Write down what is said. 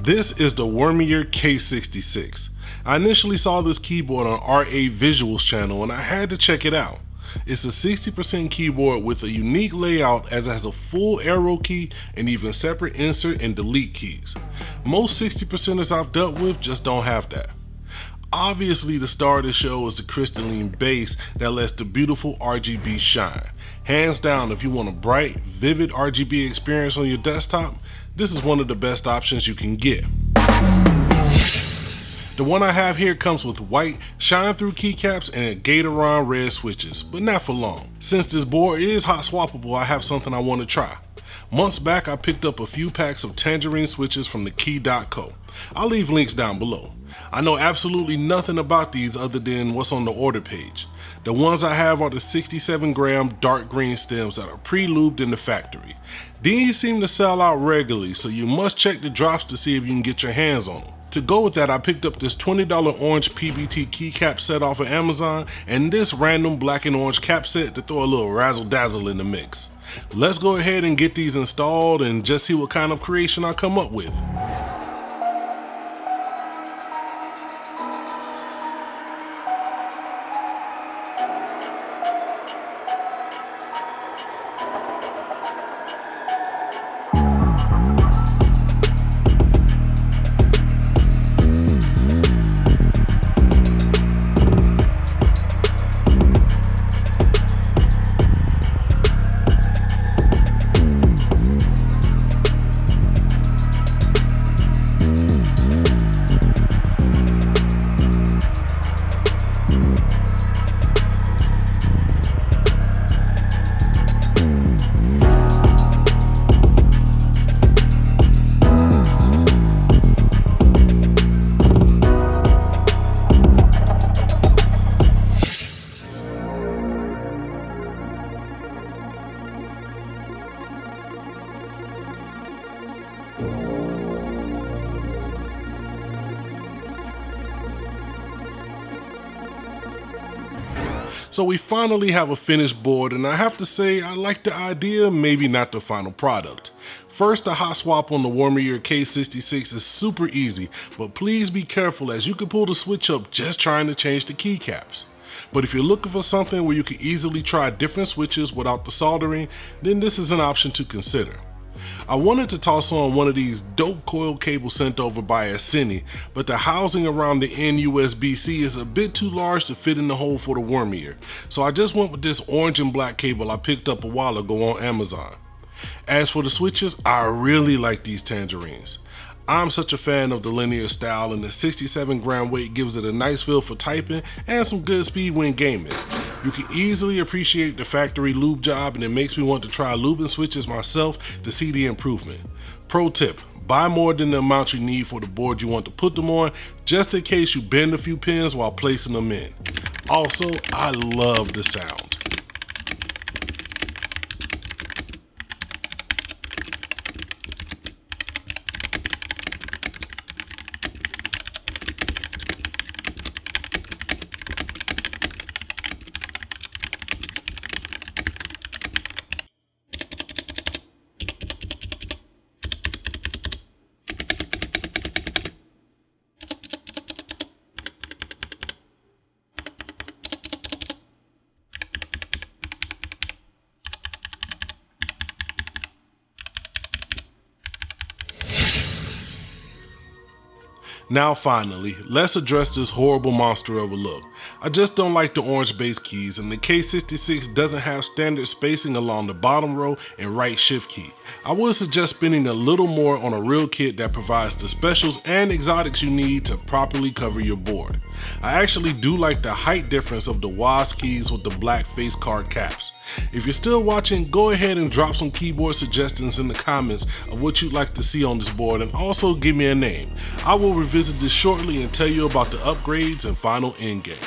This is the Womier K66. I initially saw this keyboard on RA Visuals channel and I had to check it out. It's a 60% keyboard with a unique layout as it has a full arrow key and even separate insert and delete keys. Most 60%ers I've dealt with just don't have that. Obviously, the star of the show is the crystalline base that lets the beautiful RGB shine. Hands down, if you want a bright, vivid RGB experience on your desktop, this is one of the best options you can get. The one I have here comes with white shine-through keycaps and Gargoyles red switches, but not for long. Since this board is hot swappable, I have something I want to try. Months back, I picked up a few packs of Tangerine switches from the key.co. I'll leave links down below. I know absolutely nothing about these other than what's on the order page. The ones I have are the 67-gram dark green stems that are pre-lubed in the factory. These seem to sell out regularly, so you must check the drops to see if you can get your hands on them. To go with that, I picked up this $20 orange PBT keycap set off of Amazon and this random black and orange cap set to throw a little razzle dazzle in the mix. Let's go ahead and get these installed and just see what kind of creation I come up with. So we finally have a finished board, and I have to say I like the idea, maybe not the final product. First, the hot swap on the Womier K66 is super easy, but please be careful as you can pull the switch up just trying to change the keycaps. But if you're looking for something where you can easily try different switches without the soldering, then this is an option to consider. I wanted to toss on one of these dope coil cables sent over by Ascini, but the housing around the end USB-C is a bit too large to fit in the hole for the Womier, so I just went with this orange and black cable I picked up a while ago on Amazon. As for the switches, I really like these Tangerines. I'm such a fan of the linear style, and the 67-gram weight gives it a nice feel for typing and some good speed when gaming. You can easily appreciate the factory lube job, and it makes me want to try lubing switches myself to see the improvement. Pro tip, buy more than the amount you need for the board you want to put them on, just in case you bend a few pins while placing them in. Also, I love the sound. Now finally, let's address this horrible monster of a look. I just don't like the orange base keys, and the K66 doesn't have standard spacing along the bottom row and right shift key. I would suggest spending a little more on a real kit that provides the specials and exotics you need to properly cover your board. I actually do like the height difference of the WAS keys with the black face card caps. If you're still watching, go ahead and drop some keyboard suggestions in the comments of what you'd like to see on this board, and also give me a name. I will revisit this shortly and tell you about the upgrades and final endgame.